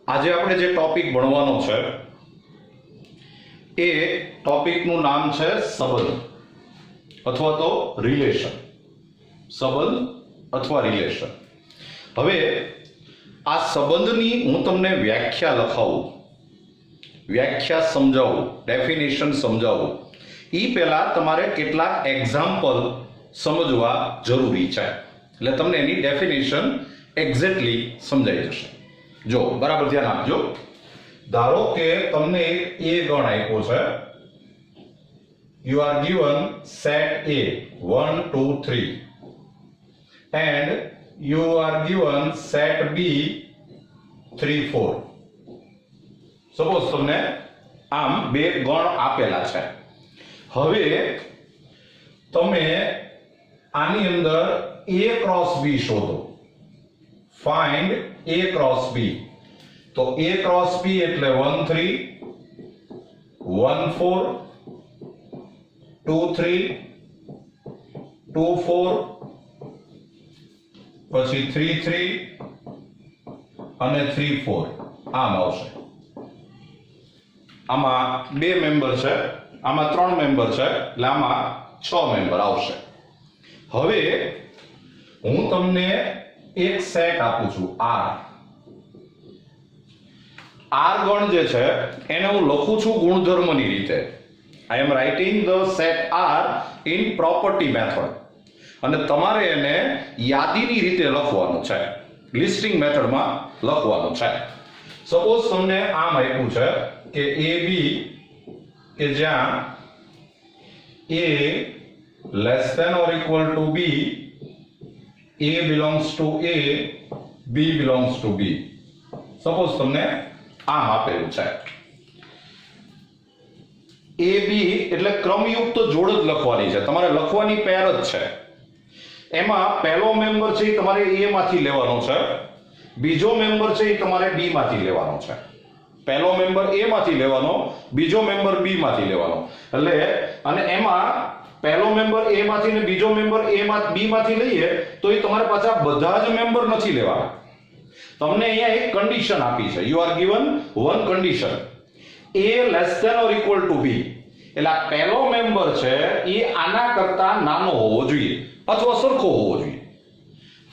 આજે આપણે જે ટોપિક ભણવાનો છે એ ટોપિકનું નામ છે સંબંધ અથવા તો રિલેશન. સંબંધ અથવા રિલેશન. હવે આ સંબંધની હું તમને વ્યાખ્યા લખાવું, વ્યાખ્યા સમજાવું, ડેફિનેશન સમજાવું. એ પહેલા તમારે કેટલાક એક્ઝામ્પલ સમજવા જરૂરી છે, એટલે તમને એની ડેફિનેશન એક્ઝેક્ટલી સમજાઈ જશે. જો બરાબર ધ્યાન આપજો. ધારો કે તમને એક એ ગણ આપ્યો છે. You are given set A 1 2 3 and you are given set B 3 4. Suppose તમને આમ બે ગણ આપેલા છે. હવે તમે આની અંદર A ક્રોસ B શોધો. Find A cross B. તો A ક્રોસ B એટલે 1 3 1 4 2 3 2 4 પછી 3 3 અને 3 4 આમ આવશે. આમાં બે મેમ્બર છે, આમાં ત્રણ મેમ્બર છે, એટલે આમાં 6 મેમ્બર આવશે. હવે હું તમને એક સેટ આપું છું R. R ગણ જે છે એને હું લખું છું ગુણધર્મની રીતે. I am writing the set R in property method. અને તમારે એને યાદીની રીતે લખવાનું છે, લિસ્ટિંગ મેથડમાં લખવાનું છે. સપોઝ તમને આમ આપ્યું છે કે AB કે જ્યાં A less than or equal to B, A belongs to A, B belongs to B. Suppose તમને આમ આપેલું છે. AB એટલે ક્રમયુક્ત જોડ જ લખવાની છે, તમારે લખવાની પેર જ છે. એમાં પહેલો મેમ્બર છે એ તમારે A માંથી લેવાનો છે, બીજો મેમ્બર છે એ તમારે B માંથી લેવાનો છે. પહેલો મેમ્બર A માંથી લેવાનો, બીજો મેમ્બર B માંથી લેવાનો. એટલે અને એમાં પહેલો મેમ્બર A માંથી ને બીજો મેમ્બર B માંથી લઈએ તો એ તમારે પાછા બધા જ મેમ્બર નથી લેવાના. તમને અહીંયા એક કન્ડિશન આપી છે. You are given one condition, A less than or equal to B. એટલે આ પહેલો મેમ્બર છે એ આના કરતા નાનો હોવો જોઈએ અથવા સરખો હોવો જોઈએ.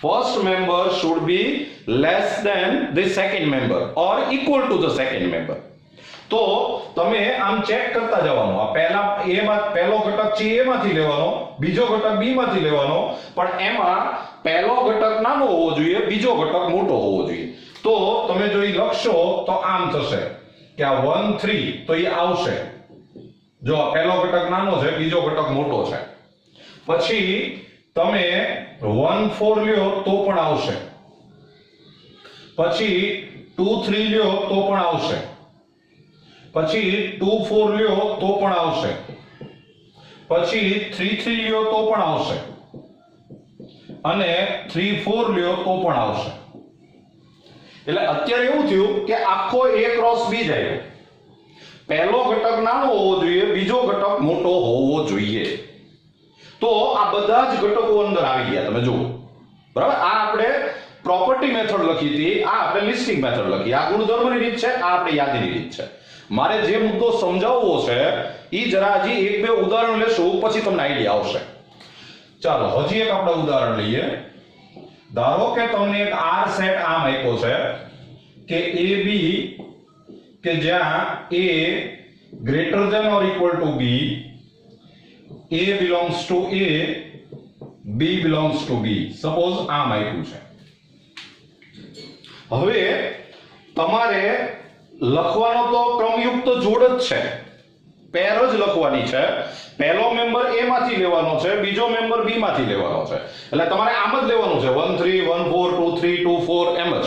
First member should be less than the second member or equal to the second member. તો તમે આમ ચેક કરતા જવાનું. આ પહેલા A માં પહેલો ઘટક છે A માંથી લેવાનો, બીજો ઘટક B માંથી લેવાનો, પણ એમાં પહેલો ઘટક નાનો હોવો જોઈએ, બીજો ઘટક મોટો હોવો જોઈએ. તો તમે જો ઈ લખશો તો આમ થશે કે આ 1 3 તો એ આવશે. જો પહેલો ઘટક નાનો છે, બીજો ઘટક મોટો છે. પછી તમે 1 4 લ્યો તો પણ આવશે. પછી 2 3 લ્યો તો પણ આવશે. પછી 2 4 લ્યો તો પણ આવશે. પછી 3 3 લ્યો તો પણ આવશે. અને 3 4 લ્યો તો પણ આવશે. એટલે અત્યારે એવું થયું કે આખો A ક્રોસ B જાય. પહેલો ઘટક નાનો હોવો જોઈએ, બીજો ઘટક મોટો હોવો જોઈએ. તો આ બધા જ ઘટકો અંદર આવી ગયા. તમે જુઓ બરાબર. આ આપણે પ્રોપર્ટી મેથડ લખી હતી, આ આપણે લિસ્ટિંગ મેથડ લખી. આ ગુણધર્મની રીત છે, આ આપણે યાદીની રીત છે. મારે જે મુદ્દો સમજાવવો છે એ જરા હજી એક બે ઉદાહરણ લેશું, પછી તમને આઈડિયા આવશે. ચાલો હજી એક આપણે ઉદાહરણ લઈએ. ધારો કે તમને એક R સેટ આમ આપ્યો છે કે AB કે જ્યાં A greater than or equal to B, A belongs to A, B belongs to B. Suppose આમ આપ્યું છે. હવે તમારે લખવાનો તો ક્રમયુક્ત જોડ જ છે, પેર જ લખવાની છે. પહેલો મેમ્બર A માંથી લેવાનો છે, બીજો મેમ્બર B માંથી લેવાનો છે. એટલે તમારે આમ જ લેવાનું છે 1 3 1 4 2 3 2 4 એમ જ.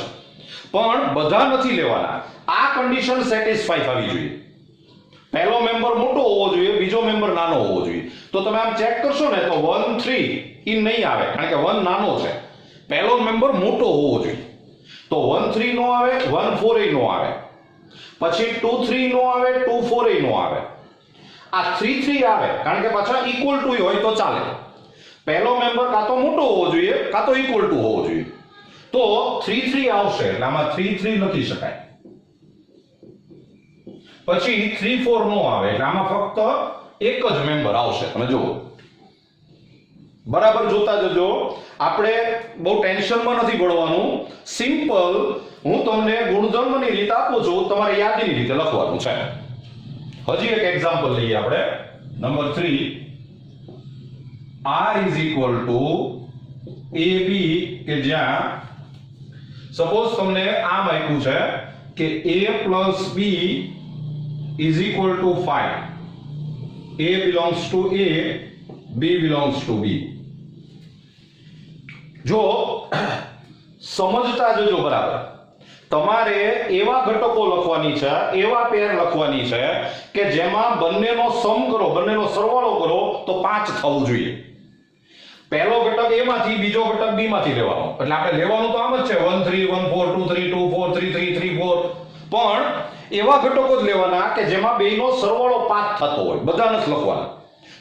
પણ બધા નથી લેવાના. આ કન્ડિશન સેટિસ્ફાઈ થવી જોઈએ. પહેલો મેમ્બર મોટો હોવો જોઈએ, બીજો મેમ્બર નાનો હોવો જોઈએ. તો તમે આમ ચેક કરશો ને તો 1 3 ઈ નહીં આવે, કારણ કે 1 નાનો છે. પહેલો મેમ્બર મોટો હોવો જોઈએ. તો 1 3 નો આવે, 1 4 એ નો આવે. પછી 2 3 નો આવે, 2 4 એ નો આવે. આ 3 3 આવે, કારણ કે પાછા ઇક્વલ ટુ હોય તો ચાલે. પહેલો મેમ્બર કાં તો મોટો હોવો જોઈએ કાં તો ઇક્વલ ટુ હોવો જોઈએ. તો 3 3 આવશે, એટલે આમાં 3 3 લખી શકાય. પછી 3 4 નો આવે એટલે આમાં ફક્ત એક જ મેમ્બર આવશે. તમે જુઓ બરાબર જોતા જજો. આપણે બહુ ટેન્શનમાં નથી પડવાનું. સિમ્પલ હું તમને ગુણધર્મની રીત આપું છું, તમારે યાદીની રીતે લખવાનું છે. હજી એક એક્ઝામ્પલ લઈએ આપણે. Number 3 r is equal to ab કે જ્યાં સપોઝ તમને આમ આપ્યું છે કે a plus b is equal to 5. a belongs to a, b belongs to b. જો સમજતા જજો બરાબર. તમારે એવા ઘટકો લખવાની છે, એવા પેર લખવાની છે કે જેમાં બંનેનો સમ કરો, બંનેનો સરવાળો કરો તો 5 થવું જોઈએ. પહેલો ઘટક a માંથી, બીજો ઘટક b માંથી લેવાનો. એટલે આપણે લેવાનું તો આમ જ છે 1 3 1 4 2 3 2 4 3 3 3 4. પણ એવા ઘટકો જ લેવાના કે જેમાં બેયનો સરવાળો 5 થતો હોય. બધા નથી લખવાના.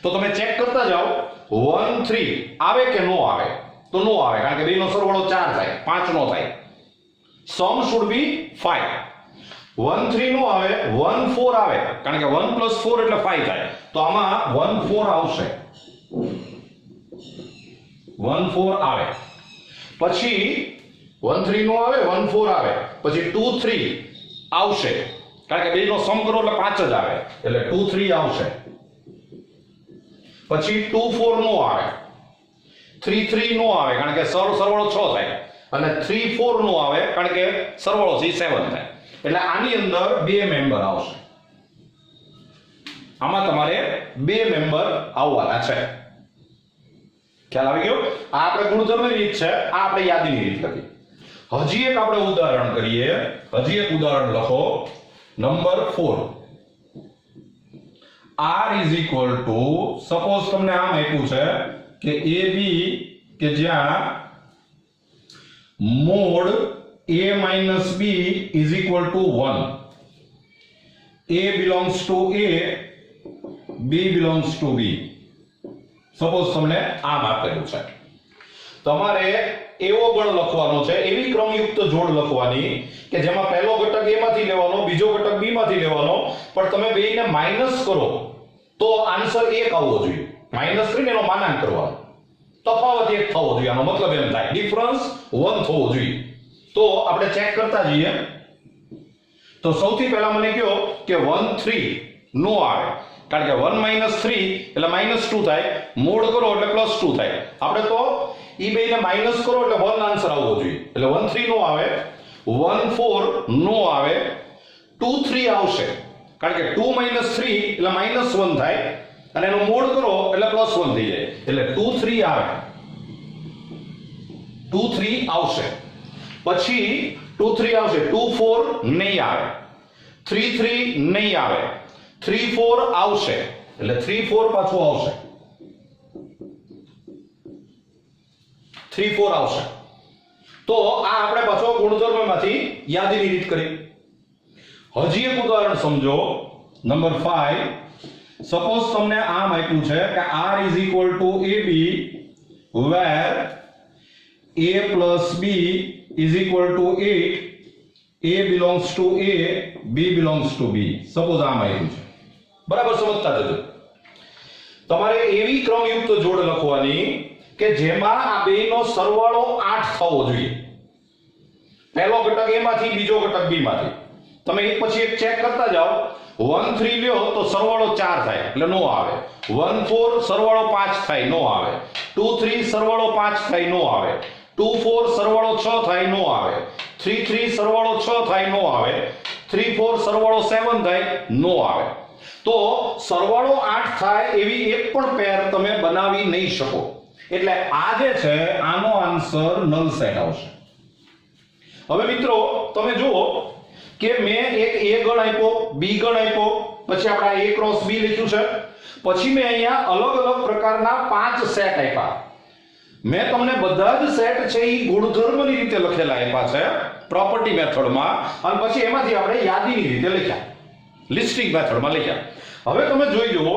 તો તમે ચેક કરતા જાઓ 1 3 આવે કે નો આવે? તો નો આવે, કારણ કે બેયનો સરવાળો 4 થાય, 5 નો થાય. સમ શુડ બી 5. 1 3 નો આવે, 1 4 આવે, કારણ કે 1 + 4 એટલે 5 થાય. તો આમાં 1 4 આવશે. 1 4 આવે. પછી 1 3 નો આવે, 1 4 આવે. પછી 2 3 આવશે, કારણ કે બેયનો સમ કરો એટલે 5 જ આવે, એટલે 2 3 આવશે. પછી 2 4 નો આવે, 3 3 નો આવે, કારણ કે સરવાળો 6 થાય, અને 3 4 નો આવે, કારણ કે સરવાળો 7 થાય. એટલે આની અંદર બે મેમ્બર આવશે. આમાં તમારે બે મેમ્બર આવવાના છે. ખ્યાલ આવી ગયો? આ આપણે ગુણધર્મની રીત છે, આ આપણે યાદીની રીત લખી. હજી એક આપણે ઉદાહરણ કરીએ. હજી એક ઉદાહરણ લખો. Number 4 r is equal to, suppose તમને આમ આપ્યું છે કે ab કે જ્યાં mode a minus b is equal to 1. a belongs to a, b belongs to b. Suppose તમને આમ આપેલું છે. તમારે એવો ગણ લખવાનો છે, એવી ક્રમયુક્ત જોડ લખવાની કે જેમાં પહેલો ઘટક a માંથી લેવાનો, બીજો ઘટક b માંથી લેવાનો, પણ તમે બેયને માઈનસ કરો તો આન્સર 1 આવવો જોઈએ. માઈનસ કરીને એનો માનાંક કરવાનો, તફાવત 1 થવો જોઈએ. આનો મતલબ એમ થાય ડિફરન્સ 1 થવો જોઈએ. તો આપણે ચેક કરતા જઈએ. તો સૌથી પહેલા મને કહો કે 1 3 નો આવે, કારણ કે 1 - 3 એટલે -2 થાય. મોડ કરો એટલે +2 થાય. આપણે તો ઈ બેને માઈનસ કરો એટલે 1 આન્સર આવવો જોઈએ. એટલે 1 3 નો આવે, 1 4 નો આવે, 2 3 આવશે, કારણ કે 2 - 3 એટલે -1 થાય, અને એનો મોડ કરો એટલે +1 થઈ જાય. એટલે 2 3 આવે, 2 3 આવશે. પછી 2 3 આવશે, 2 4 નહીં આવે, 3 3 નહીં આવે, 3 4 આવશે, એટલે 3 4 પાછું આવશે, 3 4 આવશે. તો આ આપણે પાછો ગુણધર્મમાંથી યાદીની રીત કરી. હજી એક ઉદાહરણ સમજો. નંબર 5 સપોઝ તમને આમ આપ્યું છે કે r is equal to ab where a plus b is equal to 8, a belongs to a, b belongs to b. Suppose આમ આપ્યું છે. બરાબર સમજતા જજો. તમારે એવી ક્રમયુક્ત જોડ લખવાની કે જેમાં આ બેયનો સરવાળો 8 થવો જોઈએ. પહેલો ઘટક a માંથી, બીજો ઘટક b માંથી. તમે એક પછી એક ચેક કરતા જાઓ. 1 3 લ્યો તો સરવાળો 4 થાય, એટલે નો આવે. 1 4 સરવાળો 5 થાય, નો આવે. 2 3 સરવાળો 5 થાય, નો આવે. 2 4 સરવાળો 6 થાય, નો આવે. 3 3 સરવાળો 6 થાય, નો આવે. 3 4 સરવાળો 7 થાય, નો આવે. તો સરવાળો 8 થાય એવી એક પણ પેર તમે બનાવી નહીં શકો. એટલે આ જે છે આનો આન્સર નલ સેટ આવશે. હવે મિત્રો તમે જુઓ કે મેં એક a ગણ આપ્યો, b ગણ આપ્યો, પછી આપણે a ક્રોસ b લખ્યું છે, પછી મેં અહીંયા અલગ અલગ પ્રકારના 5 સેટ આપ્યા. મેં તમને બધા જ સેટ છે એ ગુણધર્મની રીતે લખેલા આપ્યા છે પ્રોપર્ટી મેથડમાં, અને પછી એમાંથી આપણે યાદીની રીતે લખ્યા, લિસ્ટિંગ મેથડમાં લખ્યા. હવે તમે જોઈ જુઓ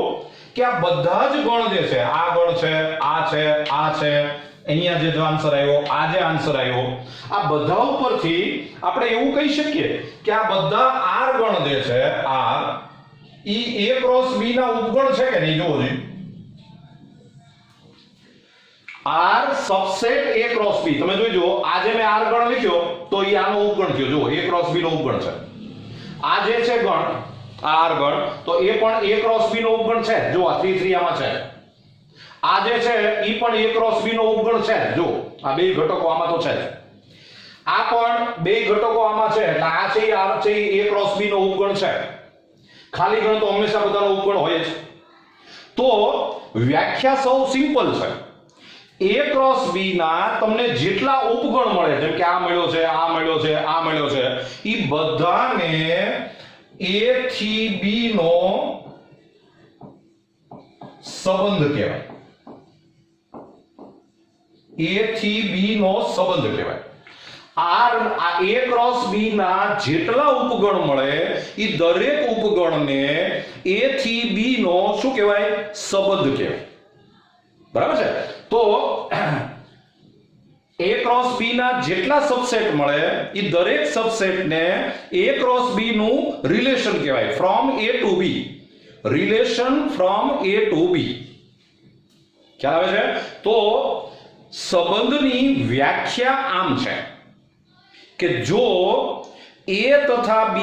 કે આ બધા જ ગણ જે છે, આ ગણ છે, આ છે, આ છે, અહીંયા જે આન્સર આવ્યો, આ જે આન્સર આવ્યો, આ બધા ઉપરથી આપણે એવું કહી શકીએ કે આ બધા r ગણ જે છે r E a cross b ના ઉપગણ છે કે નહીં? જોવો જોઈએ, r subset a cross b. તમે જોઈજો, આ જે મેં r ગણ લખ્યો તો ઈ આનો ઉપગણ થયો. જો a ક્રોસ b નો ઉપગણ છે. આ જે છે ગણ, આ r ગણ, તો એ પણ a ક્રોસ b નો ઉપગણ છે. જો આ 3 3 આમાં છે. આ જે છે ઈ પણ a ક્રોસ b નો ઉપગણ છે. જો આ બે ઘટકો આમાં તો છે જ. આ પણ બે ઘટકો આમાં છે, એટલે આ છે r છે a ક્રોસ b નો ઉપગણ છે. ખાલી ગણ તો હંમેશા બધાનો ઉપગણ હોય જ. તો વ્યાખ્યા સૌ સિમ્પલ છે. a ક્રોસ b ના તમને જેટલા ઉપગણ મળે, જેમ કે આ મળ્યો છે, આ મળ્યો છે, આ મળ્યો છે, ઈ બધાને a થી b નો સંબંધ કહેવાય. a થી b નો સંબંધ કહેવાય. આ a ક્રોસ b ના જેટલા ઉપગણ મળે ઈ દરેક ઉપગણને a થી b નો શું કહેવાય? સંબંધ કહેવાય. બરાબર છે? તો a ક્રોસ b ના જેટલા સબસેટ મળે ઈ દરેક સબસેટને a ક્રોસ b નું રિલેશન કહેવાય. From a to b. Relation from a to b. ખ્યાલ આવે છે? તો સંબંધની વ્યાખ્યા આમ છે કે જો a તથા b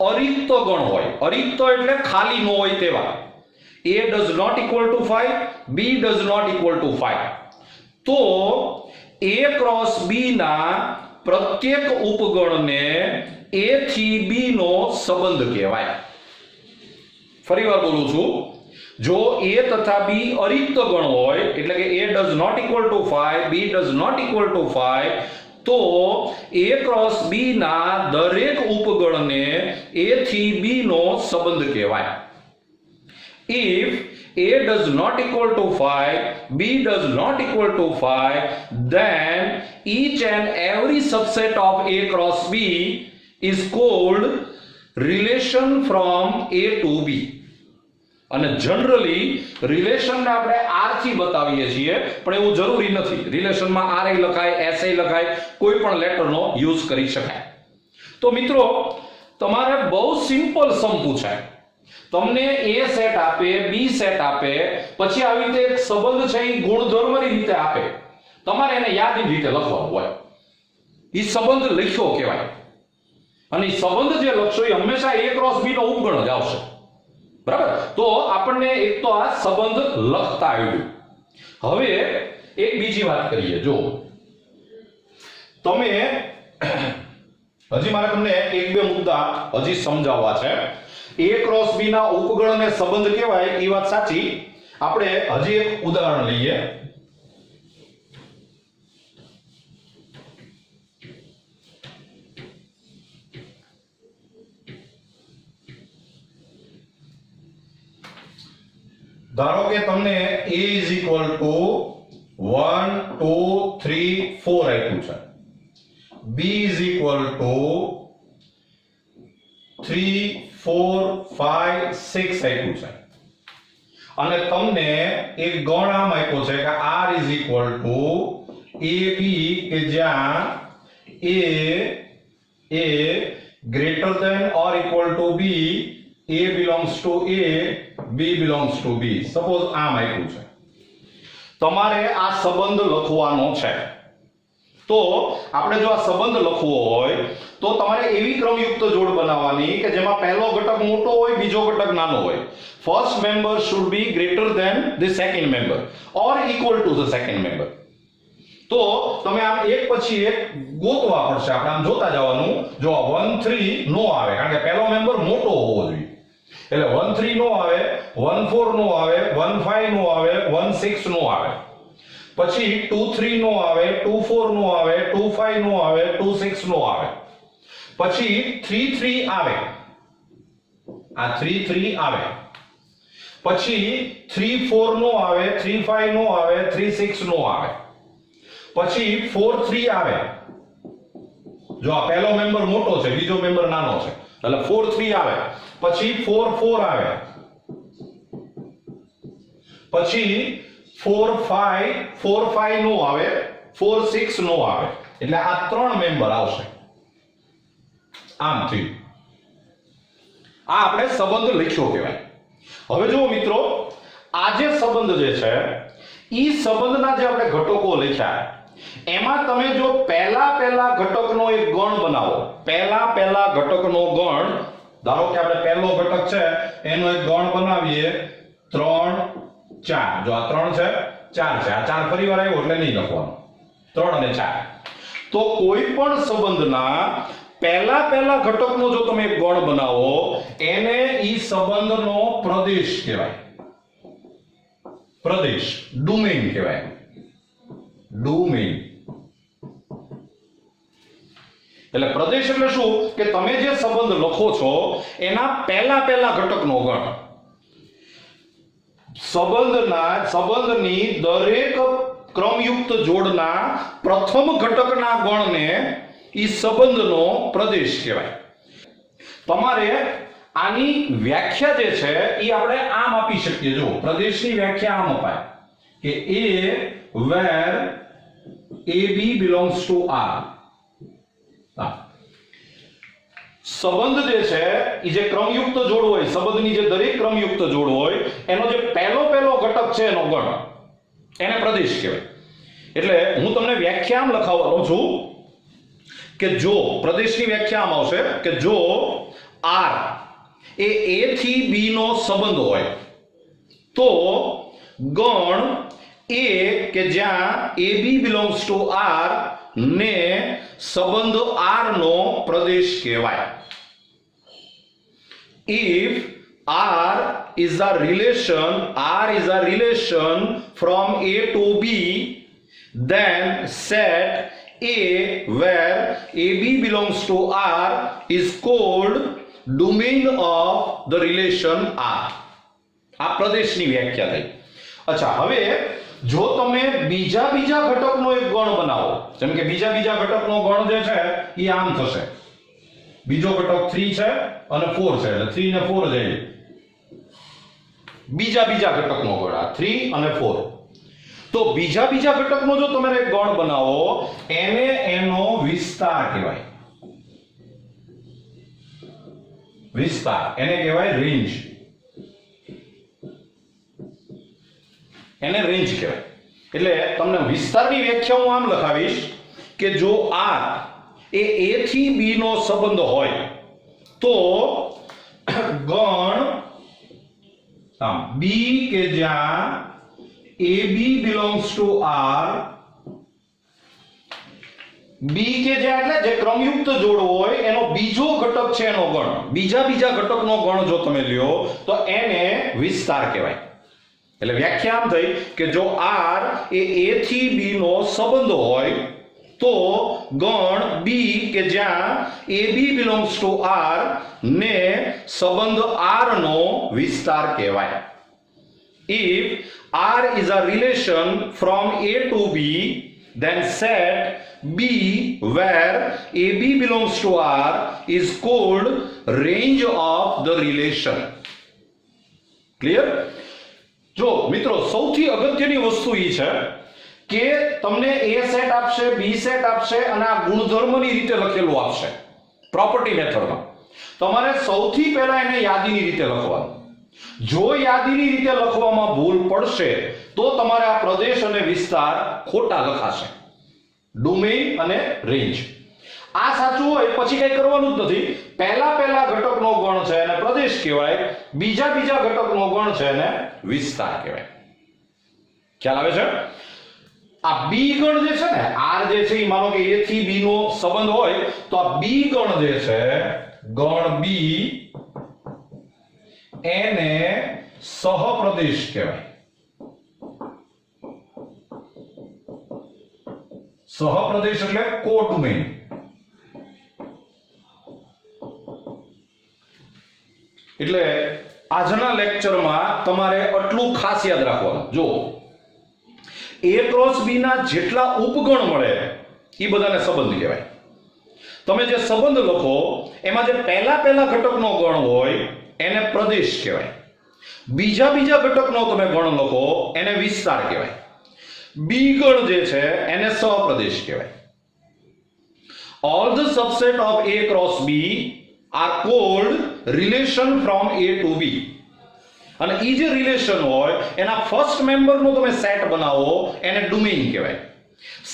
અરિક્ત ગણ હોય, અરિક્ત એટલે ખાલી ન હોય તેવા, a does not equal to 5, b does not equal to 5, તો a ક્રોસ b ના પ્રત્યેક ઉપગણને a થી b નો સંબંધ કહેવાય. ફરીવાર બોલું છું, જો a તથા b અરિક્ત ગણ હોય, એટલે કે a does not equal to 5, b does not equal to 5, તો a ક્રોસ b ના દરેક ઉપગણને a થી b નો સંબંધ કહેવાય. If a does not equal to 5, b does not equal to 5, then each and every subset of a cross b is called relation from a to b. અને generally રિલેશનને આપણે r થી બતાવીએ છીએ, પણ એવું જરૂરી નથી. રિલેશનમાં r એ લખાય, s એ લખાય, કોઈ પણ લેટરનો યુઝ કરી શકાય. તો મિત્રો, તમારે બહુ સિમ્પલ સમ પૂછાય. તમને a સેટ આપે, b સેટ આપે, પછી આવી રીતે એક સંબંધ છે એ ગુણધર્મની રીતે આપે, તમારે એને યાદની રીતે લખવાનું હોય. એ સંબંધ લખ્યો કહેવાય. અને એ સંબંધ જે લખશો એ હંમેશા a ક્રોસ b નો ઉપગણ જ આવશે. બરાબર? તો આપણને એક તો આ સંબંધ લખતા આવ્યું. હવે એક બીજી વાત કરીએ. જો તમે હજી મારે તમને એક બે મુદ્દા હજી સમજાવવા છે. a ક્રોસ b ના ઉપગણને સંબંધ કહેવાય એ વાત સાચી. આપણે હજી એક ઉદાહરણ લઈએ. ધારો કે તમને a is equal to 1 2 3 4 આપ્યું છે, b is equal to 3 4 5 6 આપ્યું છે, અને તમને એક ગણ આમ આપ્યો છે કે r is equal to ab, કે જ્યાં a greater than or equal to b, a belongs to a, b belongs to b. Suppose આમ આપ્યું છે. તમારે આ સંબંધ લખવાનો છે. તો આપણે જો આ સંબંધ લખવો હોય તો તમારે એવી ક્રમયુક્ત જોડ બનાવવાની કે જેમાં પહેલો ઘટક મોટો હોય, બીજો ઘટક નાનો હોય. First member should be greater than the second member or equal to the second member. તો તમે આમ એક પછી એક ગોતવા પડશે. આપણે આમ જોતા જવાનું. જો 1 3 નો આવે, કારણ કે પહેલો મેમ્બર મોટો હોવો જોઈએ. એટલે 1 3 નો આવે, 1 4 નો આવે, 1 5 નો આવે, 1 6 નો આવે. પછી 2 3 નો આવે, 2 4 નો આવે, 2 5 નો આવે, 2 6 નો આવે. પછી 3 3 આવે, આ 3 3 આવે. પછી 3 4 નો આવે, 3 5 નો આવે, 3 6 નો આવે. પછી 4 3 આવે. જો આ પહેલો મેમ્બર મોટો છે, બીજો મેમ્બર નાનો છે, એટલે 4 3 આવે. પછી 4 4 આવે. પછી 4 5 નો આવે, 4 6 નો આવે, એટલે આ 3 મેમ્બર આવશે. આમ થયું. આ આપણે સંબંધ લખ્યો કહેવાય. હવે જુઓ મિત્રો, આ જે સંબંધ જે છે ઈ સંબંધના જે આપણે ઘટકો લખ્યા એમાં તમે જો પહેલા ઘટકનો એક ગણ બનાવો, પહેલા ઘટકનો ગણ, ધારો કે આપણે પહેલો ઘટક છે એનો એક ગણ બનાવીએ 3 4. જો આ 3 છે, 4 છે, આ 4 ફરીવાર આવ્યો એટલે નહીં લખવાનું, 3 અને 4. તો કોઈ પણ સંબંધના પહેલા ઘટકનો જો તમે એક ગણ બનાવો એને ઈ સંબંધનો પ્રદેશ કહેવાય. પ્રદેશ, ડોમેઇન કહેવાય. ડોમેઇન એટલે પ્રદેશ એટલે શું કે તમે જે સંબંધ લખો છો એના પહેલા ઘટકનો ગણ. સંબંધની દરેક ક્રમયુક્ત જોડના પ્રથમ ઘટકના ગણને ઈ સંબંધનો પ્રદેશ કહેવાય. તમારે આની વ્યાખ્યા જે છે એ આપણે આમ આપી શકીએ. જો પ્રદેશની વ્યાખ્યા આમ અપાય કે a where ab belongs to r. સંબંધ જે છે એ જે ક્રમયુક્ત જોડ હોય, સંબંધની જે દરેક ક્રમયુક્ત જોડ હોય એનો જે પહેલો ઘટક છે એનો ગણ એને પ્રદેશ કહેવાય. એટલે હું તમને વ્યાખ્યા આમ લખાવવાનો છું કે જો પ્રદેશની વ્યાખ્યા આમ આવશે કે જો r એ a થી b નો સંબંધ હોય તો ગણ a કે જ્યાં ab belongs to r ને સંબંધ r નો પ્રદેશ કહેવાય. If r is a relation from a to b, then set a where ab belongs to r is called domain of the relation r. આ પ્રદેશની વ્યાખ્યા થઈ. અચ્છા, હવે જો તમે બીજા ઘટકનો એક ગણ બનાવો, જેમ કે બીજા ઘટકનો ગણ જે છે એ આમ થશે. બીજો ઘટક 3 છે અને 4 છે એટલે 3 ને 4 જાય. બીજા ઘટકનો ગણ આ 3 અને 4. તો બીજા ઘટકનો જો તમે એક ગણ બનાવો એને એનો વિસ્તાર કહેવાય. વિસ્તાર એને કહેવાય રેન્જ. એને રેન્જ કહેવાય. એટલે તમને વિસ્તારની વ્યાખ્યા હું આમ લખાવીશ કે જો r એ a થી b નો સંબંધ હોય તો ગણ b કે જ્યાં ab belongs to r, b કે જ્યાં એટલે જે ક્રમયુક્ત જોડ હોય એનો બીજો ઘટક છે એનો ગણ, બીજા ઘટકનો ગણ જો તમે લ્યો તો એને વિસ્તાર કહેવાય. એટલે વ્યાખ્યા આમ થઈ કે જો r એ a થી b નો સંબંધ હોય તો ગણ b કે જ્યાં ab belongs to r ને સંબંધ r નો વિસ્તાર કહેવાય. If r is a relation from a to b, then set b where ab belongs to r is called range of the relation. Clear? જો મિત્રો, સૌથી અગત્યની વસ્તુ એ છે કે તમને a સેટ આપશે, b સેટ આપશે અને આ ગુણધર્મની રીતે લખેલું આપશે પ્રોપર્ટી મેથડમાં. તમારે સૌથી પહેલા એને યાદીની રીતે લખવાનું. જો યાદીની રીતે લખવામાં ભૂલ પડશે તો તમારે આ પ્રદેશ અને વિસ્તાર ખોટા લખાશે. ડોમેઇન અને રેન્જ આ સાચું હોય પછી કઈ કરવાનું જ નથી. પહેલા ઘટકનો ગણ છે એને પ્રદેશ કહેવાય, બીજા ઘટકનો ગણ છે એને વિસ્તાર કહેવાય. ખ્યાલ આવે છે? આ બી ગણ જે છે ને, r જે છે એ માનો કે a થી b નો સંબંધ હોય તો આ બી ગણ જે છે, ગણ બી એને સહપ્રદેશ કહેવાય. સહપ્રદેશ એટલે કોડોમેઇન. એટલે આજના લેક્ચરમાં તમારે આટલું ખાસ યાદ રાખવાનું. જો a ક્રોસ b ના જેટલા ઉપગણ મળે એ બધાને સંબંધ કહેવાય. તમે જે સંબંધ લખો એમાં જે પહેલા ઘટકનો ગણ હોય એને પ્રદેશ કહેવાય. બીજા બીજા ઘટકનો તમે ગણ લખો એને વિસ્તાર કહેવાય. બી ગણ જે છે એને સહપ્રદેશ કહેવાય. All the subset of A cross B are called relation from A to B. અને ઈ જે રિલેશન હોય એના ફર્સ્ટ મેમ્બરનો તમે સેટ બનાવો એને ડોમેઇન કહેવાય.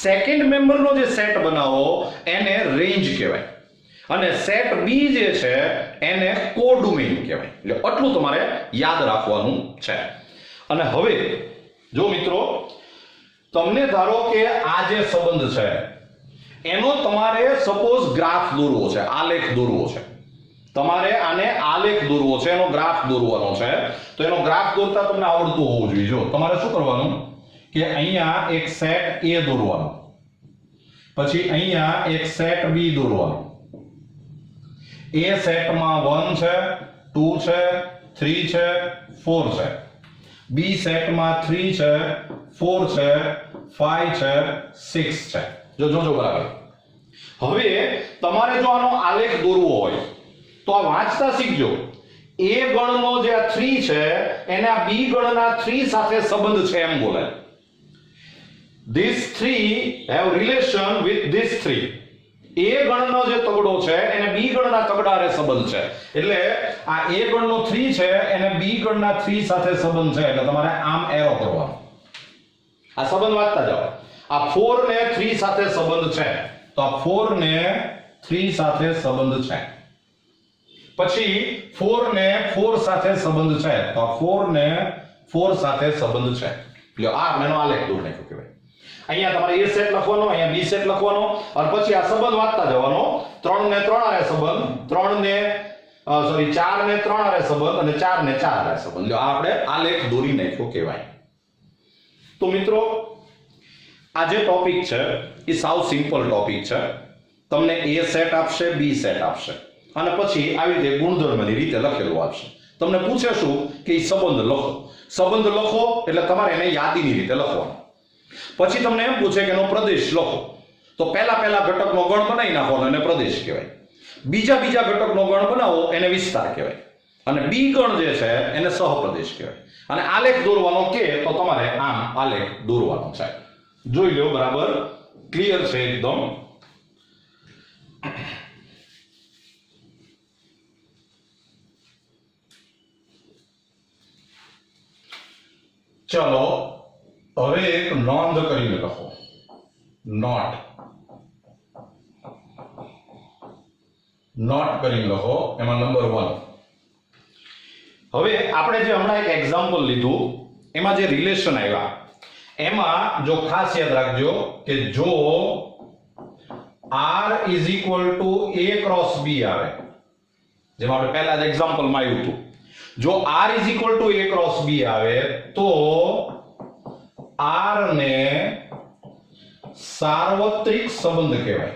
સેકન્ડ મેમ્બરનો જે સેટ બનાવો એને રેન્જ કહેવાય. અને સેટ બી જે છે એને કોડોમેઇન કહેવાય. એટલે આટલું તમારે યાદ રાખવાનું છે. અને હવે જો મિત્રો તમને ધારો કે આ જે સંબંધ છે એનો તમારે સપોઝ ગ્રાફ દોરવો છે, આલેખ દોરવો છે. તમારે આને આલેખ દોરવો છે, એનો ગ્રાફ દોરવાનો છે. તો એનો ગ્રાફ દોરતા તમને આવડતું હોવું જોઈએ. જો તમારે શું કરવાનું કે અહીંયા એક સેટ A દોરવાનો, પછી અહીંયા એક સેટ B દોરવાનો. A સેટમાં 1 છે, 2 છે, 3 છે, 4 છે. B સેટમાં 3 છે, 4 છે, 5 છે, 6 છે. જોજો બરાબર. હવે તમારે જો આનો આલેખ દોરવો હોય તો આ વાંચતા શીખજો. A ગણનો જે આ 3 છે એને આ B ગણના 3 સાથે સંબંધ છે એમ બોલાય. These 3 have relation with these 3. A ગણનો જે તગડો છે એને B ગણના તગડા હારે સંબંધ છે. એટલે આ A ગણનો 3 છે એને B ગણના 3 સાથે સંબંધ છે. એટલે તમારે આમ એરો કરવાનો. આ સંબંધ વાંચતા જાઓ. આ 4 ને 3 સાથે સંબંધ છે તો આ 4 ને 3 સાથે સંબંધ છે. પછી 4 ને 4 સાથે સંબંધ છે તો આ 4 ને 4 સાથે સંબંધ છે. લ્યો આ મેનો આલેખ દોર નાખ્યો કહેવાય. અહીંયા તમારે A સેટ લખવાનો, અહીંયા B સેટ લખવાનો અને પછી આ સંબંધ વાંચતા જવાનો. 3 ને 3 હારે સંબંધ, 4 ને 3 હારે સંબંધ અને 4 ને 4 હારે સંબંધ. લ્યો આ આપણે આલેખ દોરી નાખ્યો કહેવાય. તો મિત્રો આ જે ટોપિક છે એ સાવ સિમ્પલ ટોપિક છે. તમને A સેટ આપશે, B સેટ આપશે અને પછી આવી રીતે ગુણધર્મની રીતે લખેલું આપશે. તમને પૂછે શું કે એ સંબંધ લખો. સંબંધ લખો એટલે તમારે એને યાદીની રીતે લખવાનો. પછી તમને એમ પૂછે કે એનો પ્રદેશ લખો તો પહેલા ઘટકનો ગણ બનાવી નાખવાનો એને પ્રદેશ કહેવાય. બીજા ઘટકનો ગણ બનાવો એને વિસ્તાર કહેવાય. અને બી ગણ જે છે એને સહપ્રદેશ કહેવાય. અને આલેખ દોરવાનો કે તો તમારે આમ આલેખ દોરવાનો છે. જોઈ લો બરાબર ક્લિયર છે એકદમ. ચલો હવે એક નોંધ કરીને લખો. નોટ કરીને લખો. એમાં નંબર 1. હવે આપણે જે હમણાં એક એક્ઝામ્પલ લીધું એમાં જે રિલેશન આવ્યા એમાં જો ખાસ યાદ રાખજો કે જો R is equal to A cross B આવે, જેમ આપણે પહેલા જ એક્ઝામ્પલમાં આવ્યું હતું. જો R is equal to A cross B આવે તો R ને સાર્વત્રિક સંબંધ કહેવાય.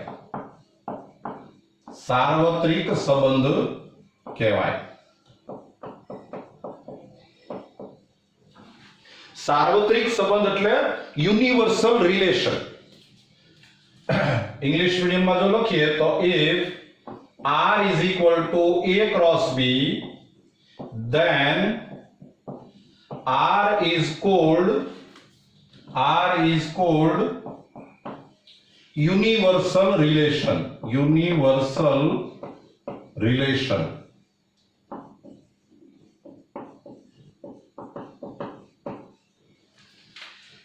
સાર્વત્રિક સંબંધ કહેવાય. સાર્વત્રિક સંબંધ એટલે યુનિવર્સલ રિલેશન. ઇંગ્લિશ મીડિયમમાં જો લખીએ તો if R is equal to A cross B then R is called universal relation. Universal relation.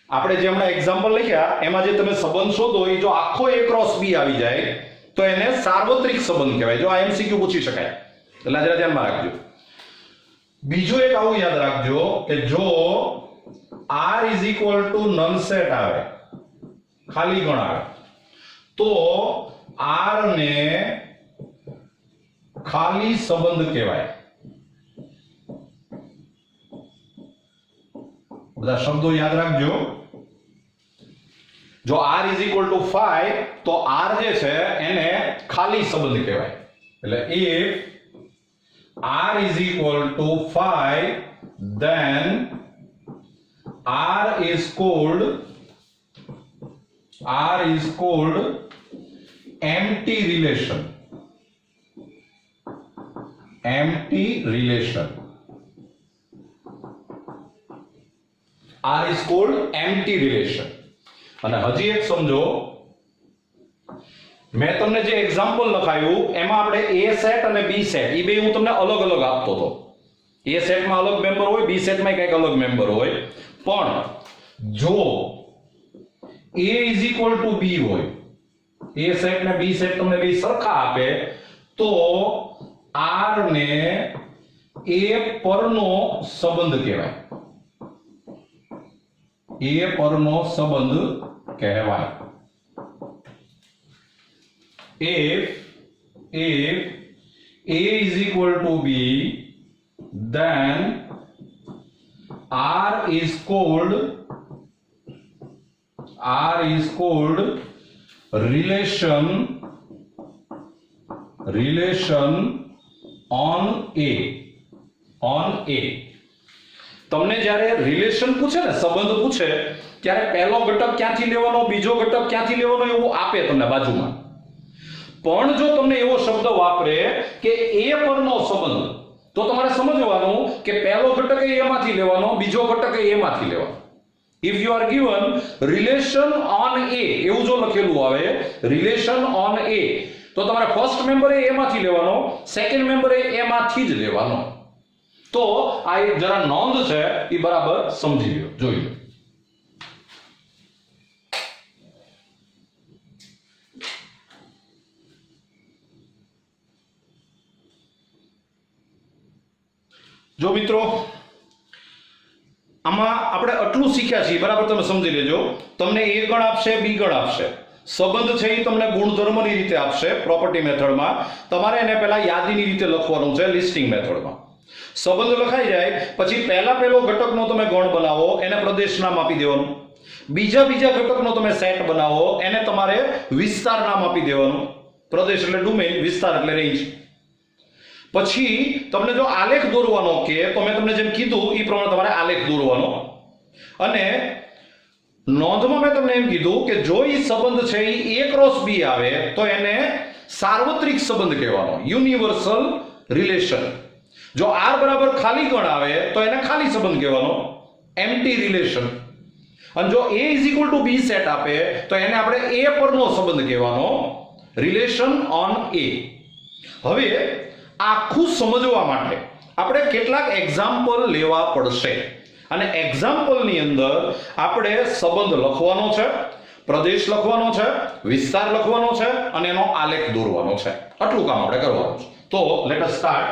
આપણે જે હમણાં એક્ઝામ્પલ લખ્યા એમાં જે તમે સંબંધ શોધો એ જો આખો A ક્રોસ B આવી જાય તો એને સાર્વત્રિક સંબંધ કહેવાય. જો આ MCQ પૂછી શકાય એટલે જરા ધ્યાનમાં રાખજો. બીજું એક આવું યાદ રાખજો કે જો R is equal to null set આવે, ખાલી ગણ આવે તો R ને ખાલી સંબંધ કહેવાય. બધા શબ્દો યાદ રાખજો. જો R is equal to 5 તો R જે છે એને ખાલી સંબંધ કહેવાય. એટલે if R is equal to 5 then R is called empty relation. Empty relation. R is called empty relation. અને હજી એક સમજો, મેં તમને જે એક્ઝામ્પલ લખાયું એમાં આપણે A સેટ અને B સેટ એ બે હું તમને અલગ અલગ આપતો હતો. A સેટમાં અલગ મેમ્બર હોય, B સેટમાં કંઈક અલગ મેમ્બર હોય. પણ જો A is equal to B હોય, A સેટ ને B સેટ તમને બે સરખા આપે તો R ને A પરનો સંબંધ કહેવાય. A પરનો સંબંધ કહેવાય. If A is equal to B, then R is called relation on A. તમને જ્યારે રિલેશન પૂછે ને, સંબંધ પૂછે, ત્યારે પહેલો ઘટક ક્યાંથી લેવાનો, બીજો ઘટક ક્યાંથી લેવાનો એવું આપે તમને બાજુમાં. પણ જો તમને એવો શબ્દ વાપરે કે A પરનો સંબંધ, તો તમારે સમજવાનું કે પહેલો ઘટક એ માંથી લેવાનો, બીજો ઘટક એ માંથી લેવાનો. If you are given relation on A એવું જો લખેલું આવે, relation on A, તો તમારે ફર્સ્ટ મેમ્બર એ માંથી લેવાનો, સેકન્ડ મેમ્બર એ માંથી જ લેવાનો. તો આ એક જરા નોંધ છે, એ બરાબર સમજી લો, જોઈ લો. જો મિત્રો આમાં આપણે આટલું શીખ્યા છીએ, બરાબર તમે સમજી લેજો. તમને A ગણ આપશે, B ગણ આપશે, સંબંધ છે એ તમને ગુણધર્મની રીતે આપશે પ્રોપર્ટી મેથડમાં. તમારે એને પહેલા યાદીની રીતે લખવાનું છે લિસ્ટિંગ મેથડમાં. સંબંધ લખાઈ જાય પછી પહેલો ઘટકનો તમે ગણ બનાવો, એને પ્રદેશ નામ આપી દેવાનું. બીજા ઘટકનો તમે સેટ બનાવો, એને તમારે વિસ્તાર નામ આપી દેવાનું. પ્રદેશ એટલે ડોમેઇન, વિસ્તાર એટલે રેન્જ. પછી તમને જો આલેખ દોરવાનો કે તો મેં તમને જેમ કીધું એ પ્રમાણે તમારે આલેખ દોરવાનો. અને નોંધમાં મેં તમને એમ કીધું કે જો એ સંબંધ છે એ A ક્રોસ B આવે તો એને સાર્વત્રિક સંબંધ કહેવાનો, યુનિવર્સલ રિલેશન. જો R બરાબર ખાલી ગણ આવે તો એને ખાલી સંબંધ કહેવાનો, એમ્પ્ટી રિલેશન. અને જો A is equal to B set આપે તો એને આપણે A પરનો સંબંધ કહેવાનો, રિલેશન ઓન A. હવે આખું સમજવા માટે આપણે કેટલાક એક્ઝામ્પલ લેવા પડશે. અને એક્ઝામ્પલની અંદર આપણે સંબંધ લખવાનો છે, પ્રદેશ લખવાનો છે, વિસ્તાર લખવાનો છે અને એનો આલેખ દોરવાનો છે. આટલું કામ આપણે કરવાનું છે. તો લેટ અસ સ્ટાર્ટ.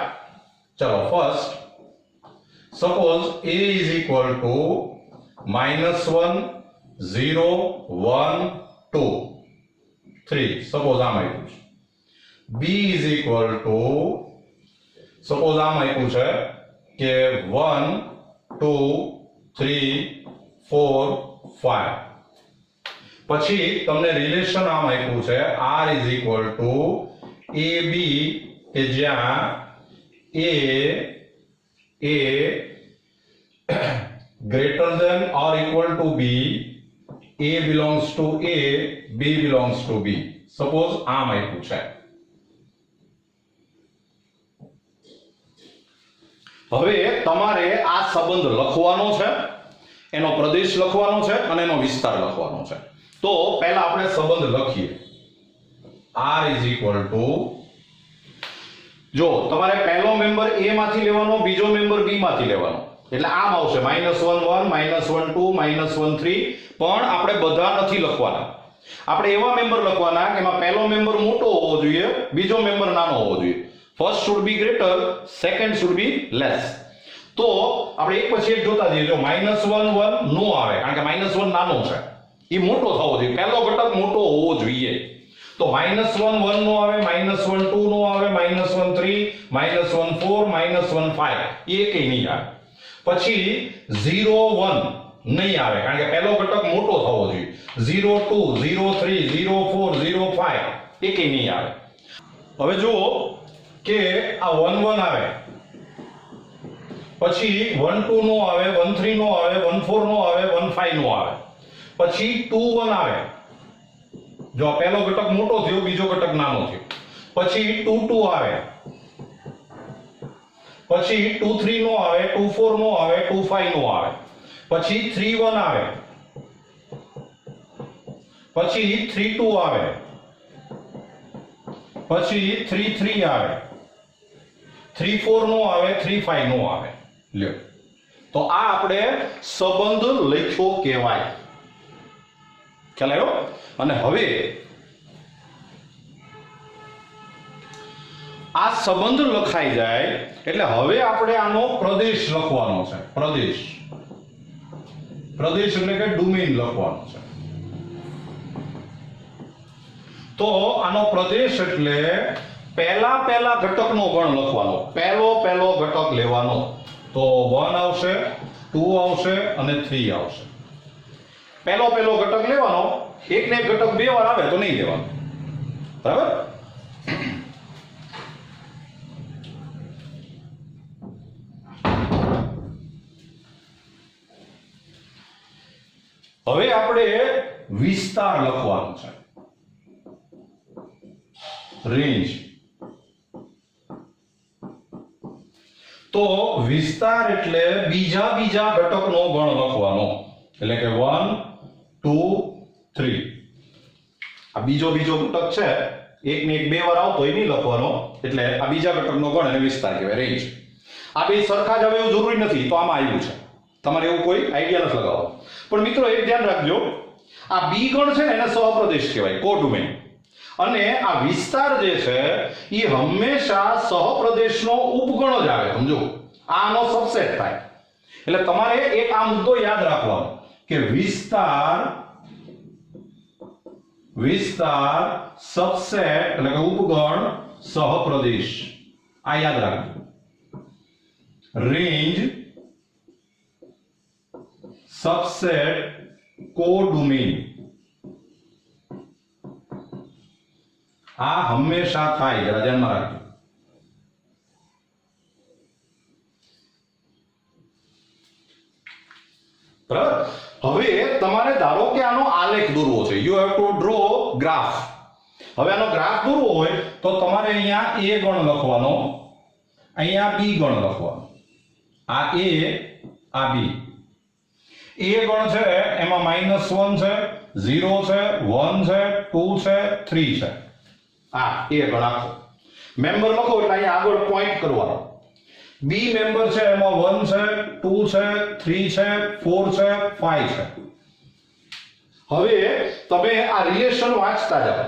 ચલો, first suppose A is equal to -1 0 1 2 3. Suppose આમ આપ્યું છે. B is equal to, suppose આમ આપ્યું છે કે 1 2 3 4 5. પછી તમને રિલેશન આમ આપ્યું છે R is equal to AB, કે જ્યાં A greater than or equal to B, A belongs to A, B belongs to B. Suppose આમ આપ્યું છે. હવે તમારે આ સંબંધ લખવાનો છે, એનો પ્રદેશ લખવાનો છે અને એનો વિસ્તાર લખવાનો છે. તો પહેલા આપણે સંબંધ લખીએ. R is equal to, જો તમારે પહેલો મેમ્બર A માંથી લેવાનો, બીજો મેમ્બર B માંથી લેવાનો, એટલે આમ આવશે -1 1 -1 2 -1 3. પણ આપણે બધા નથી લખવાના. આપણે એવા મેમ્બર લખવાના કે એમાં પહેલો મેમ્બર મોટો હોવો જોઈએ, બીજો મેમ્બર નાનો હોવો જોઈએ. First should be greater, second should be less. તો આપણે એક પછી એક જોતા જઈએ. જો -1 1 નો આવે, કારણ કે -1 નાનો છે, એ મોટો થવો જોઈએ, પહેલો ઘટક મોટો હોવો જોઈએ. તો -1 1 નો આવે, -1 2 નો આવે, -1 3, -1 4, -1 5, એ કંઈ નહીં આવે. પછી 0 1 નહીં આવે, કારણ કે પહેલો ઘટક મોટો થવો જોઈએ. 0 2 0 3 0 4 0 5, એ કંઈ નહીં આવે. હવે જુઓ કે આ 1 1 આવે, પછી 1 2 નો આવે, 1 3 નો આવે, 1 4 નો આવે, 1 5 નો આવે. પછી 2 1 આવે, જો પહેલો ઘટક મોટો થયો, બીજો ઘટક નાનો થયો. પછી 2 2 આવે, પછી 2 3 નો આવે, 2 4 નો આવે, 2 5 નો આવે. પછી 3 1 આવે, પછી 3 2 આવે, પછી 3 3 આવે, 3 4 નો આવે, 3 5 નો આવે. લ્યો, તો આ આપણે સંબંધ લખ્યો કહેવાય. ખ્યાલ આવ્યો? અને હવે આ સંબંધ લખાઈ જાય એટલે હવે આપણે આનો પ્રદેશ લખવાનો છે. પ્રદેશ, પ્રદેશ એટલે કે ડોમેન લખવાનો છે. તો આનો પ્રદેશ એટલે પહેલા ઘટકનો ગણ લખવાનો. પહેલો ઘટક લેવાનો. તો 1 આવશે, 2 આવશે અને 3 આવશે. પહેલો ઘટક લેવાનો. એક ને એક ઘટક બે વાર આવે તો નહીં લેવાનો. બરાબર? હવે આપણે વિસ્તાર લખવાનો છે. રેન્જ. તો વિસ્તાર એટલે બીજા ઘટકનો ગણ લખવાનો. એટલે કે 1 2 3. આ બીજો ઘટક છે, એક ને એક બે વાર આવતો એ નહીં લખવાનો. એટલે આ બીજા ઘટકનો ગણ અને વિસ્તાર કહેવાય, રેન્જ. આ બે સરખા જ આવે એવું જરૂરી નથી, તો આમાં આવ્યું છે. તમારે એવું કોઈ આઈડિયા નથી લગાવવાનો. પણ મિત્રો એક ધ્યાન રાખજો, આ બી ગણ છે ને એને સહપ્રદેશ કહેવાય, કોડોમેન. અને આ વિસ્તાર જે છે એ હંમેશા સહપ્રદેશનો ઉપગણ જ આવે. સમજો, આનો સબસેટ થાય. એટલે તમારે એક આ મુદ્દો યાદ રાખવાનો કે વિસ્તાર સબસેટ એટલે કે ઉપગણ સહપ્રદેશ. આ યાદ રાખજો. Range subset codomain. આ હંમેશા થાય, જરા ધ્યાનમાં રાખજો. બરાબર? હવે તમારે ધારો કે આનો આલેખ દોરવો છે. You have to draw graph. હવે આનો ગ્રાફ દોરવો હોય તો તમારે અહીંયા a ગણ લખવાનો, અહીંયા b ગણ લખવાનો. આ a, આ b. a ગણ છે એમાં -1 છે, 0 છે, 1 છે, 2 છે, 3 છે. આ a ગણ આખો મેમ્બર લખો એટલે અહીંયા આગળ પોઈન્ટ કરવાનો. બી મેમ્બર છે એમાં 1 છે, 2 છે, 3 છે, 4 છે, 5 છે. હવે તમે આ રિલેશન વાંચતા જાઓ,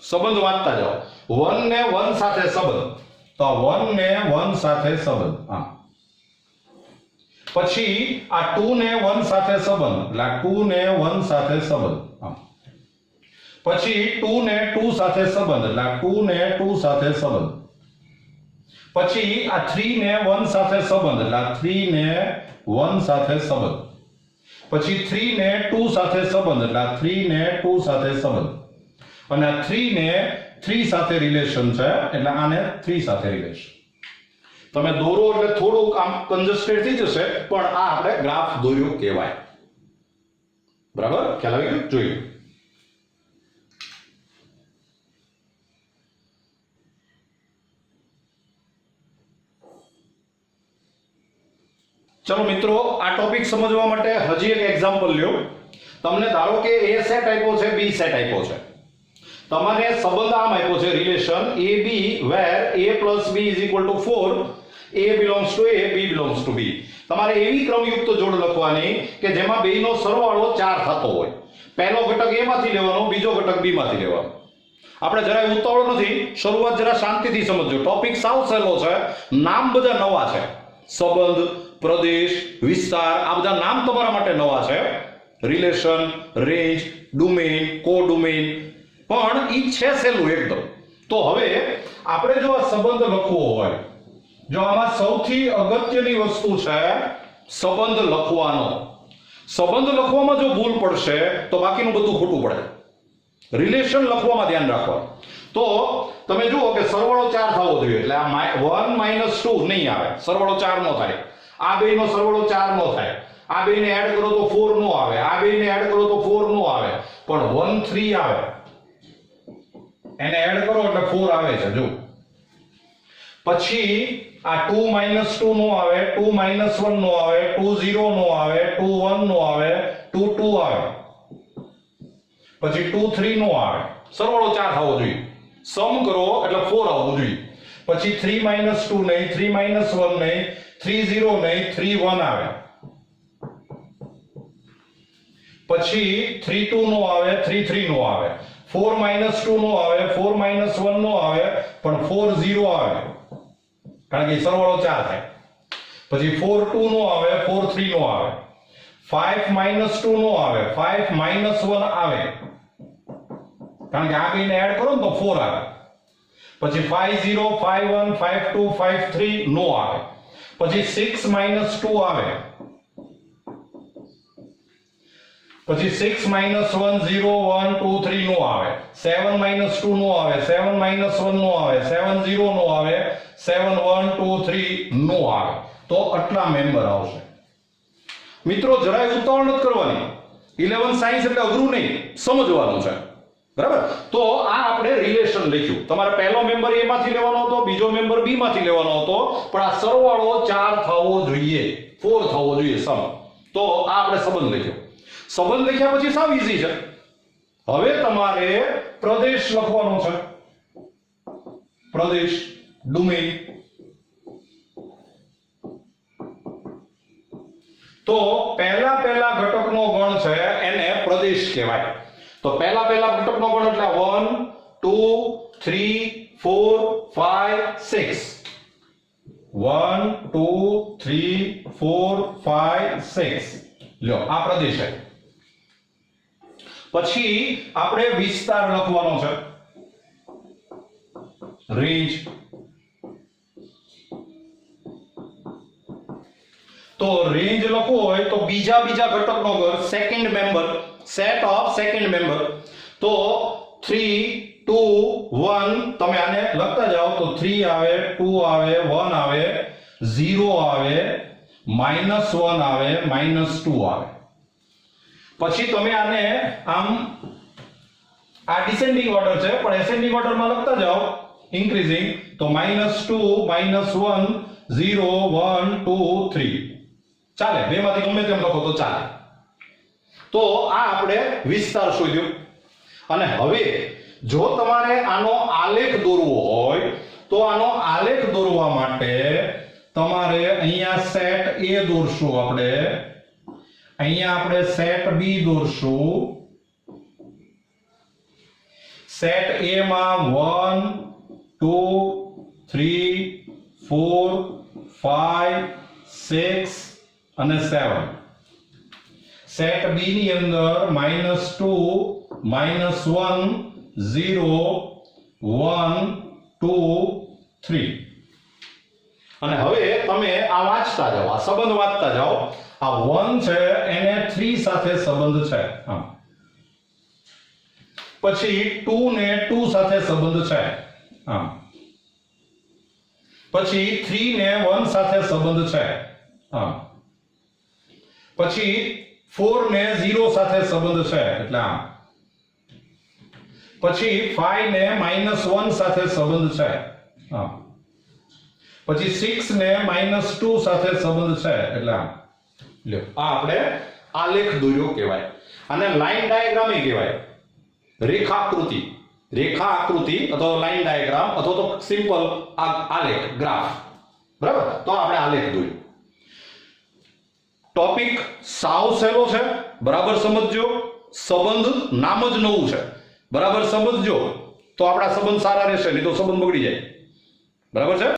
સંબંધ વાંચતા જાઓ. 1 ને 1 સાથે સંબંધ, તો 1 ને 1 સાથે સંબંધ. હા, પછી આ 2 ને 1 સાથે સંબંધ, એટલે 2 ને 1 સાથે સંબંધ. હા, પછી 2 ને 2 સાથે સંબંધ, એટલે 2 ને 2 સાથે સંબંધ. પછી આ 3 ને 1 સાથે સંબંધ, એટલે 3 ને 1 સાથે સંબંધ. પછી 3 ને 2 સાથે સંબંધ, એટલે 3 ને 2 સાથે સંબંધ. અને આ 3 ને 3 સાથે રિલેશન છે, એટલે આને 3 સાથે રિલેશન. તમે દોરો એટલે થોડુંક આમ કન્જસ્ટેડ થઈ જશે, પણ આ આપણે ગ્રાફ દોર્યો કહેવાય. બરાબર? ખ્યાલ આવી ગયો? જોઈએ. ચલો મિત્રો, આ ટોપિક સમજવા માટે હજી એક એક્ઝામ્પલ લ્યો. તમને ધારો કે a સેટ આપ્યો છે, b સેટ આપ્યો છે. તમારે સંબંધ આમ આપ્યો છે, relation ab where a plus b is equal to 4, a belongs to a, b belongs to b. તમારે એવી ક્રમયુક્ત જોડ લખવાની કે જેમાં બેયનો સરવાળો 4 થતો હોય. પહેલો ઘટક a માંથી લેવાનો, બીજો ઘટક b માંથી લેવાનો. આપણે જરાય ઉતાવળ નથી, શરૂઆત જરા શાંતિથી સમજજો. ટોપિક સાવ સહેલો છે, નામ બધા નવા છે. સંબંધ, પ્રદેશ, વિસ્તાર, આ બધા નામ તમારા માટે નવા છે. રિલેશન, રેન્જ, ડોમેન, કોડોમેન, પણ ઈ છે સહેલું એકદમ. તો હવે આપણે જો આ સંબંધ લખવો હોય, જો આમાં સૌથી અગત્યની વસ્તુ છે સંબંધ લખવાનો. સંબંધ લખવામાં જો ભૂલ પડશે તો બાકીનું બધું ખોટું પડે. રિલેશન લખવામાં ધ્યાન રાખવાનું. તો તમે જુઓ કે સરવાળો 4 થવો જોઈએ, એટલે આ 1 - 2 નહીં આવે, સરવાળો 4 નો થાય. આ બેયનો સરવાળો 4 નો થાય. આ બેયને એડ કરો તો 4 નો આવે. આ બેયને એડ કરો તો 4 નો આવે. પણ 1 3 આવે. એને એડ કરો એટલે 4 આવે છે. જો પછી આ 2 -2 નો આવે, 2 -1 નો આવે, 2 0 નો આવે, 2 1 નો આવે, 2 2 આવે, પછી 2 3 નો આવે. સરવાળો 4 થવો જોઈએ. સમ કરો એટલે 4 આવવું જોઈએ. પછી 3 -2 નહીં, 3 -1 નહીં, 3 0 નહીં, 3 1 આવે. પછી 3 2 નો આવે, 3 3 નો આવે, 4 -2 નો આવે, 4 -1 નો આવે, પણ 4 0 આવે, કારણ કે સરવાળો 4 થાય. પછી 4 2 નો આવે, 4 3 નો આવે, 5 -2 નો આવે, 5 -1 આવે, કારણ કે આ બેને એડ કરો ને તો 4 આવે. પછી 5 0 5 1 5 2 5 3 નો આવે. પછી 6 -2 આવે, પછી 6 -1 0 1 2 3 નો આવે, 7 -2 નો આવે, 7 -1 નો આવે, 7 0 નો આવે, 7 1 2 3 નો આવે. તો આટલા મેમ્બર આવશે. મિત્રો જરાય ઉતાવળ નથી કરવાની. 11 સાયન્સ એટલે અઘરું નહીં, સમજવાનું છે. બરાબર? તો આ આપણે રિલેશન લખ્યું. તમારે પહેલો મેમ્બર એ માંથી લેવાનો હતો, બીજો મેમ્બર બી માંથી લેવાનો હતો, પણ આ સરવાળો 4 થવો જોઈએ, 4 થવો જોઈએ સમ. તો આ આપણે સંબંધ લખ્યો. સંબંધ લખ્યા પછી સાવ ઈઝી છે. હવે તમારે પ્રદેશ લખવાનો છે. પ્રદેશ, ડોમેઇન. તો પહેલા ઘટકનો ગણ છે એને પ્રદેશ કહેવાય. તો પહેલા ઘટકનો ગણ એટલે 1 2 3 4 5 6. 1 2 3 4 5 6. લ્યો આ પ્રદેશ છે. પછી આપણે વિસ્તાર લખવાનો છે. રેન્જ. તો રેન્જ લખવો હોય તો બીજા ઘટકનો ગણ, second member, set of second member. તો 3 2 1 તમે આને લખતા જાઓ તો 3 આવે, 2 આવે, 1 આવે, 0 આવે, -1 આવે, -2 આવે. પછી તમે આને આમ, આ ડિસેન્ડિંગ ઓર્ડર છે પણ એસેન્ડિંગ ઓર્ડરમાં લખતા જાઓ, ઇન્ક્રીઝિંગ. તો -2 -1 0 1 2 3 ચાલે. બેમાંથી ગમે તેમ લખો તો ચાલે. તો આ આપણે વિસ્તાર શોધ્યો. અને હવે જો તમારે આનો આલેખ દોરવો હોય તો આનો આલેખ દોરવા માટે તમારે અહીંયા સેટ A દોરશું આપણે, અહીંયા આપણે સેટ B દોરશું. સેટ A માં 1 2 3 4 5 6 અને 7. સેટ B ની અંદર -2 -1 0 1 2 3. અને હવે તમે આ વાંચતા જાઓ, આ સંબંધ વાંચતા જાઓ. આ 1 છે એને 3 સાથે સંબંધ છે. હા. પછી 2 ને 2 સાથે સંબંધ છે. હા. પછી 3 ને 1 સાથે સંબંધ છે. હા. પછી 4 ને 0 સાથે સંબંધ છે, એટલે આમ. પછી 5 ને -1 સાથે સંબંધ છે. હા. પછી 6 ને -2 સાથે સંબંધ છે, એટલે આમ. લ્યો આ આપણે આલેખ દોર્યો કહેવાય. આને લાઈન ડાયાગ્રામ કહેવાય. રેખાકૃતિ અથવા લાઈન ડાયાગ્રામ અથવા તો સિમ્પલ આલેખ, ગ્રાફ. બરાબર? તો આપણે આલેખ દોર્યો. ટોપિક સાવ સહેલો છે, બરાબર સમજજો. સંબંધ નામ જ નવું છે, બરાબર સમજજો તો આપણા સંબંધ સારા રહેશે, નહીં તો સંબંધ બગડી જાય. બરાબર છે?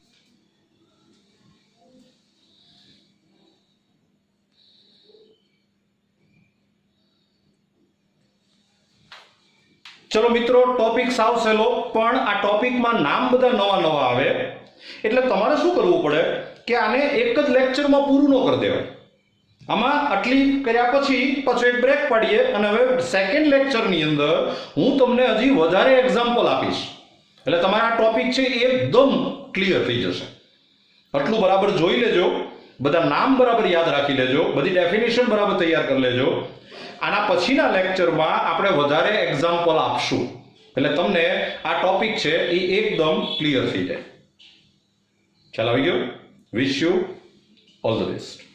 ચલો મિત્રો, ટોપિક સાવ સહેલો, પણ આ ટોપિકમાં નામ બધા નવા આવે એટલે તમારે શું કરવું પડે કે આને એક જ લેક્ચરમાં પૂરું ન કરી દેવાય. આમાં આટલી કર્યા પછી પાછો એક બ્રેક પાડીએ અને હવે સેકન્ડ લેક્ચરની અંદર હું તમને હજી વધારે એક્ઝામ્પલ આપીશ. એટલે તમારા આ ટોપિક છે એ એકદમ ક્લિયર થઈ જશે. આટલું બરાબર જોઈ લેજો, બધા નામ બરાબર યાદ રાખી લેજો, બધી ડેફિનેશન બરાબર તૈયાર કરી લેજો. આના પછીના લેક્ચરમાં આપણે વધારે એક્ઝામ્પલ આપશું એટલે તમને આ ટોપિક છે એ એકદમ ક્લિયર થઈ જાય. ખ્યાલ આવી ગયો? Wish you all the best.